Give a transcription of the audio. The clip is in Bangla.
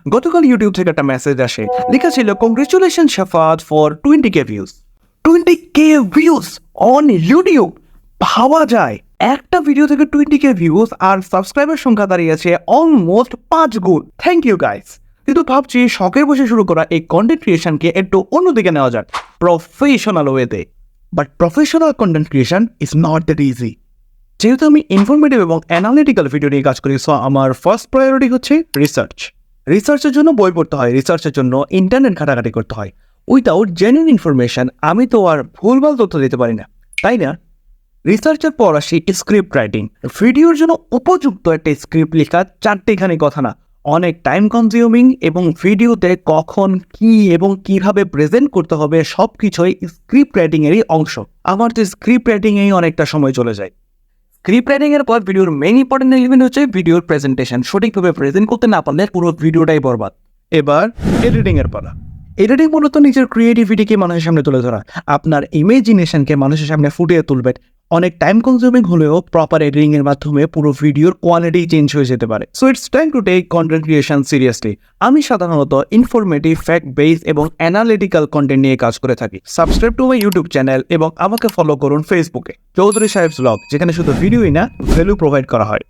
গতকাল ইউটিউব থেকে একটা মেসেজ আসে, লেখা ছিল congratulation Shafat for 20k views. 20k views on YouTube, ভাবা যায় একটা ভিডিও থেকে 20k ভিউজ আর সাবস্ক্রাইবার সংখ্যা দাঁড়িয়েছে অলমোস্ট 5 গুণ। Thank you guys. কিন্তু ভাবছি শখের বসে শুরু করা এই কন্টেন্ট ক্রিয়েশনকে একটু অন্যদিকে নেওয়া যাক, প্রফেশনাল ওয়েতে। But professional content creation is not that easy. যেহেতু আমি ইনফরমেটিভ এবং অ্যানালিটিক্যাল ভিডিও নিয়ে কাজ করি, সো আমার ফার্স্ট প্রায়োরিটি হচ্ছে রিসার্চের জন্য বই পড়তে হয়, রিসার্চের জন্য ইন্টারনেট ঘাটাঘাটি করতে হয়। উইদাউট জেনুইন ইনফরমেশন আমি তো আর ভুলভাল তথ্য দিতে পারি না, তাই না? রিসার্চের পর আসি স্ক্রিপ্ট রাইটিং। ভিডিওর জন্য উপযুক্ত একটা স্ক্রিপ্ট লেখা চারটেখানি কথা না, অনেক টাইম কনজিউমিং, এবং ভিডিওতে কখন কি এবং কিভাবে প্রেজেন্ট করতে হবে সব কিছুই স্ক্রিপ্ট রাইটিংয়েরই অংশ। আমার তো স্ক্রিপ্ট রাইটিংয়েই অনেকটা সময় চলে যায়। স্ক্রিপ্ট রাইটিং এর পর ভিডিওর মেইন ইম্পর্টেন্ট এলিমেন্ট হচ্ছে ভিডিওর প্রেজেন্টেশন। সঠিকভাবে প্রেজেন্ট করতে না পারলে পুরো ভিডিওটাই বরবাদ। এবার এডিটিং এর পালা। এডিটিং মূলত নিজের ক্রিয়েটিভিটিকে মানুষের সামনে তুলে ধরা, আপনার ইমেজিনেশনকে মানুষের সামনে ফুটিয়ে তুলবে। অনেক টাইম কনজিউমিং হলেও প্রপার এডিটিং এর মাধ্যমে পুরো ভিডিওর কোয়ালিটি চেঞ্জ হয়ে যেতে পারে। So it's time to take content creation seriously. আমি সাধারণত ইনফরমেটিভ, ফ্যাক্ট বেস এবং অ্যানালিটিক্যাল কন্টেন্ট নিয়ে কাজ করে থাকি। Subscribe to my YouTube channel এবং আমাকে ফলো করুন ফেসবুকে, চৌধুরী সাহেব ব্লগ, যেখানে শুধু ভিডিওই না ভ্যালু প্রোভাইড করা হয়।